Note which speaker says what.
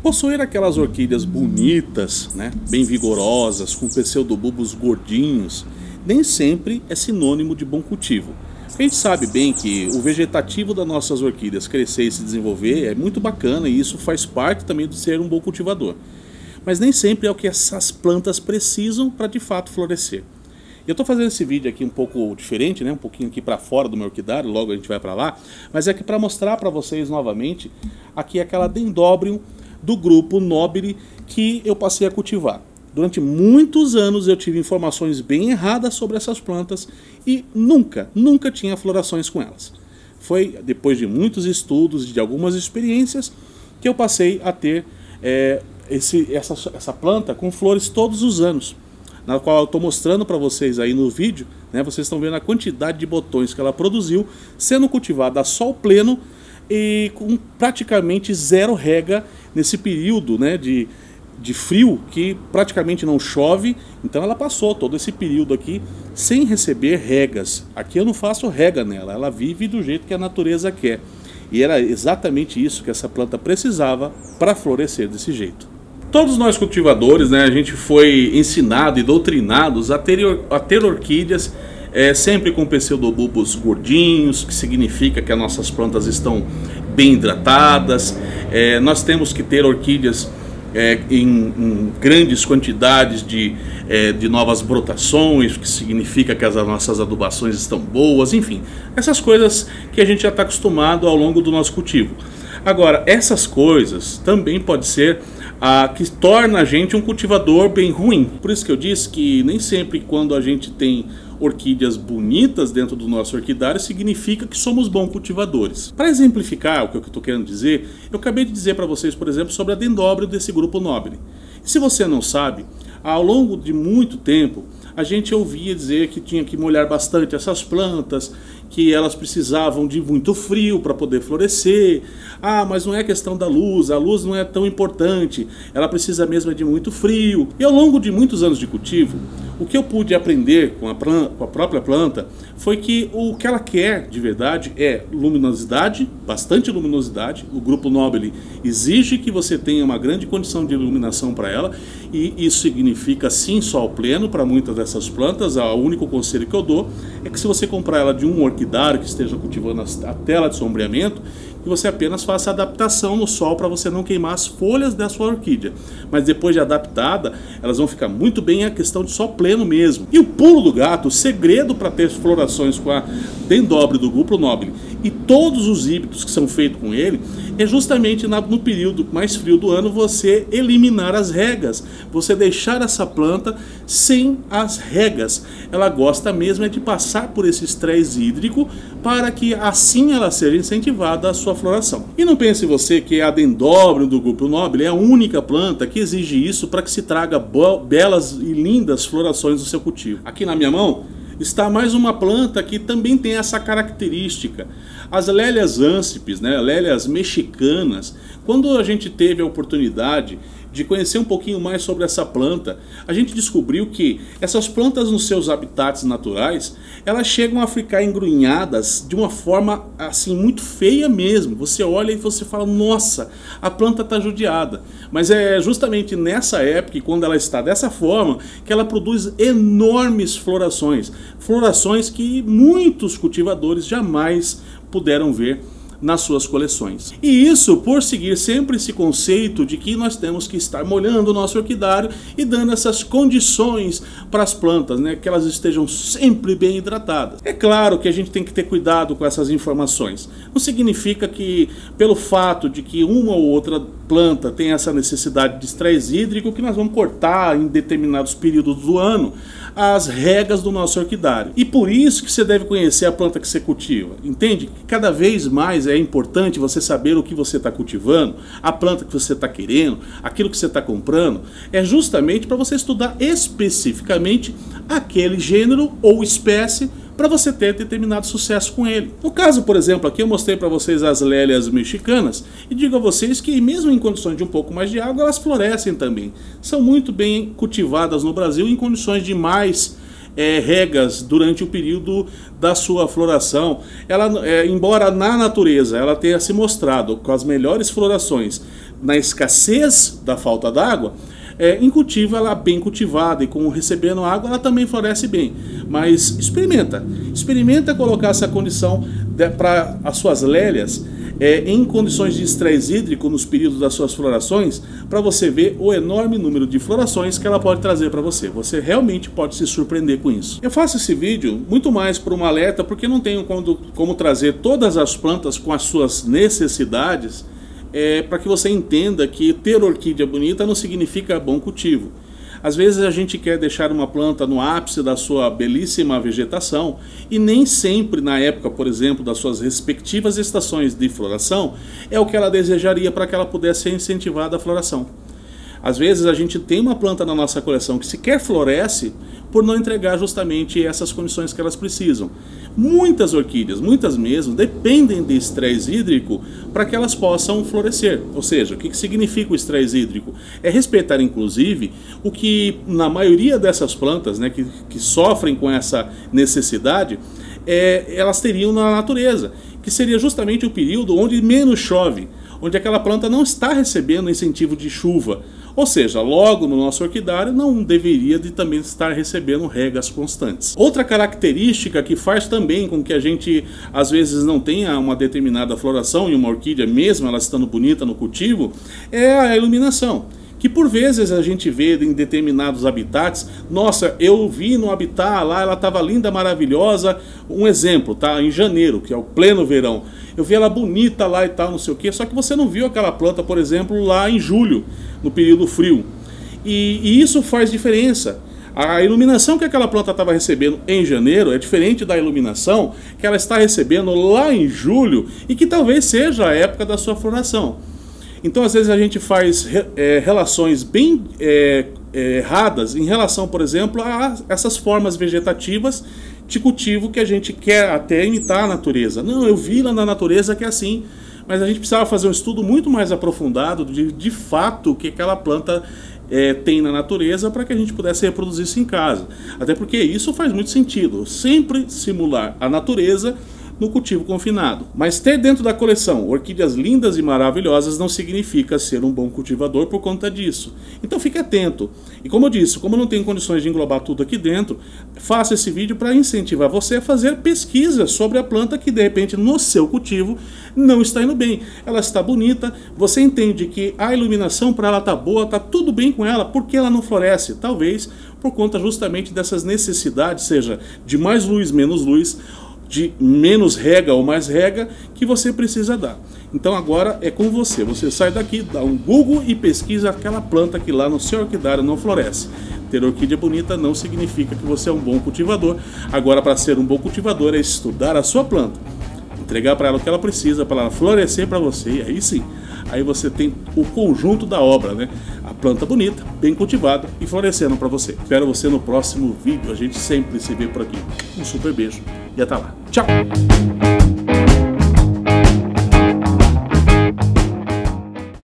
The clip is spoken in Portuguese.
Speaker 1: Possuir aquelas orquídeas bonitas, né, bem vigorosas, com pseudobulbos gordinhos, nem sempre é sinônimo de bom cultivo. A gente sabe bem que o vegetativo das nossas orquídeas crescer e se desenvolver é muito bacana e isso faz parte também de ser um bom cultivador. Mas nem sempre é o que essas plantas precisam para de fato florescer. Eu estou fazendo esse vídeo aqui um pouco diferente, né? Um pouquinho aqui para fora do meu orquidário, logo a gente vai para lá, mas é que para mostrar para vocês novamente aqui aquela Dendrobium do grupo Nobile que eu passei a cultivar. Durante muitos anos eu tive informações bem erradas sobre essas plantas e nunca tinha florações com elas. Foi depois de muitos estudos e de algumas experiências que eu passei a ter essa planta com flores todos os anos, na qual eu estou mostrando para vocês aí no vídeo, né? Vocês estão vendo a quantidade de botões que ela produziu, sendo cultivada a sol pleno e com praticamente zero rega nesse período, né, de frio, que praticamente não chove. Então ela passou todo esse período aqui sem receber regas. Aqui eu não faço rega nela, ela vive do jeito que a natureza quer. E era exatamente isso que essa planta precisava para florescer desse jeito. Todos nós cultivadores, né, a gente foi ensinado e doutrinados a ter orquídeas sempre com pseudobulbos gordinhos, que significa que as nossas plantas estão bem hidratadas. Nós temos que ter orquídeas em grandes quantidades de novas brotações, que significa que as nossas adubações estão boas, enfim, essas coisas que a gente já está acostumado ao longo do nosso cultivo. Agora, essas coisas também pode ser a que torna a gente um cultivador bem ruim. Por isso que eu disse que nem sempre quando a gente tem orquídeas bonitas dentro do nosso orquidário significa que somos bons cultivadores. Para exemplificar o que eu estou querendo dizer, eu acabei de dizer para vocês, por exemplo, sobre a Dendrobium desse grupo Nobile. E se você não sabe, ao longo de muito tempo a gente ouvia dizer que tinha que molhar bastante essas plantas, que elas precisavam de muito frio para poder florescer. Ah, mas não é questão da luz, a luz não é tão importante, ela precisa mesmo de muito frio. E ao longo de muitos anos de cultivo, o que eu pude aprender com a própria planta foi que o que ela quer de verdade é luminosidade, bastante luminosidade. O grupo Nobile exige que você tenha uma grande condição de iluminação para ela, e isso significa sim sol pleno para muitas dessas plantas. O único conselho que eu dou é que se você comprar ela de um orquidário que esteja cultivando a tela de sombreamento, que você apenas faça adaptação no sol para você não queimar as folhas da sua orquídea. Mas depois de adaptada, elas vão ficar muito bem em questão de sol pleno mesmo. E o pulo do gato, o segredo para ter florações com a Dendrobium do grupo Nobile e todos os híbridos que são feitos com ele, é justamente no período mais frio do ano você eliminar as regas, você deixar essa planta sem as regas. Ela gosta mesmo de passar por esse estresse hídrico para que assim ela seja incentivada a sua floração. E não pense você que a Dendrobium do grupo Nobile é a única planta que exige isso para que se traga belas e lindas florações do seu cultivo. Aqui na minha mão está mais uma planta que também tem essa característica. As Lélias Ancipes, né, Lélias mexicanas. Quando a gente teve a oportunidade de conhecer um pouquinho mais sobre essa planta, a gente descobriu que essas plantas nos seus habitats naturais, elas chegam a ficar engrunhadas de uma forma assim muito feia mesmo. Você olha e você fala, nossa, a planta está judiada. Mas é justamente nessa época, quando ela está dessa forma, que ela produz enormes florações. Florações que muitos cultivadores jamais puderam ver nas suas coleções. E isso por seguir sempre esse conceito de que nós temos que estar molhando o nosso orquidário e dando essas condições para as plantas, né, que elas estejam sempre bem hidratadas. É claro que a gente tem que ter cuidado com essas informações. Não significa que pelo fato de que uma ou outra planta tem essa necessidade de estresse hídrico que nós vamos cortar em determinados períodos do ano as regas do nosso orquidário. E por isso que você deve conhecer a planta que você cultiva. Entende? Que cada vez mais é importante você saber o que você está cultivando, a planta que você está querendo, aquilo que você está comprando. É justamente para você estudar especificamente aquele gênero ou espécie para você ter determinado sucesso com ele. No caso, por exemplo, aqui eu mostrei para vocês as Lélias mexicanas e digo a vocês que mesmo em condições de um pouco mais de água, elas florescem também. São muito bem cultivadas no Brasil em condições de mais regas durante o período da sua floração. Ela, embora na natureza ela tenha se mostrado com as melhores florações na escassez da falta d'água, em cultivo ela bem cultivada e com recebendo água ela também floresce bem. Mas experimenta colocar essa condição para as suas lélias em condições de estresse hídrico nos períodos das suas florações, para você ver o enorme número de florações que ela pode trazer para você. Você realmente pode se surpreender com isso. Eu faço esse vídeo muito mais por uma alerta, porque não tenho como trazer todas as plantas com as suas necessidades, para que você entenda que ter orquídea bonita não significa bom cultivo. Às vezes a gente quer deixar uma planta no ápice da sua belíssima vegetação e nem sempre na época, por exemplo, das suas respectivas estações de floração é o que ela desejaria para que ela pudesse ser incentivada a floração. Às vezes a gente tem uma planta na nossa coleção que sequer floresce por não entregar justamente essas condições que elas precisam. Muitas orquídeas, muitas mesmo, dependem de estresse hídrico para que elas possam florescer. Ou seja, o que significa o estresse hídrico? É respeitar, inclusive, o que na maioria dessas plantas, né, que sofrem com essa necessidade, elas teriam na natureza, que seria justamente o período onde menos chove, onde aquela planta não está recebendo incentivo de chuva. Ou seja, logo no nosso orquidário não deveria de também estar recebendo regas constantes. Outra característica que faz também com que a gente às vezes não tenha uma determinada floração em uma orquídea, mesmo ela estando bonita no cultivo, é a iluminação. Que por vezes a gente vê em determinados habitats, nossa, eu vi no habitat lá, ela estava linda, maravilhosa, um exemplo, tá? Em janeiro, que é o pleno verão, eu vi ela bonita lá e tal, não sei o que, só que você não viu aquela planta, por exemplo, lá em julho, no período frio. E isso faz diferença. A iluminação que aquela planta estava recebendo em janeiro é diferente da iluminação que ela está recebendo lá em julho e que talvez seja a época da sua floração. Então, às vezes, a gente faz relações bem erradas em relação, por exemplo, a essas formas vegetativas de cultivo que a gente quer até imitar a natureza. Não, eu vi lá na natureza que é assim, mas a gente precisava fazer um estudo muito mais aprofundado de fato o que aquela planta tem na natureza para que a gente pudesse reproduzir isso em casa. Até porque isso faz muito sentido, sempre simular a natureza no cultivo confinado. Mas ter dentro da coleção orquídeas lindas e maravilhosas não significa ser um bom cultivador por conta disso. Então fique atento. E como eu disse, como eu não tenho condições de englobar tudo aqui dentro, faça esse vídeo para incentivar você a fazer pesquisas sobre a planta que de repente no seu cultivo não está indo bem. Ela está bonita, você entende que a iluminação para ela está boa, está tudo bem com ela, porque ela não floresce? Talvez por conta justamente dessas necessidades, seja de mais luz, menos luz, de menos rega ou mais rega que você precisa dar. Então agora é com você. Você sai daqui, dá um Google e pesquisa aquela planta que lá no seu orquidário não floresce. Ter orquídea bonita não significa que você é um bom cultivador. Agora, para ser um bom cultivador é estudar a sua planta, entregar para ela o que ela precisa para ela florescer para você, e aí sim, aí você tem o conjunto da obra, né? A planta bonita, bem cultivada e florescendo para você. Espero você no próximo vídeo. A gente sempre se vê por aqui. Um super beijo e até lá. Tchau!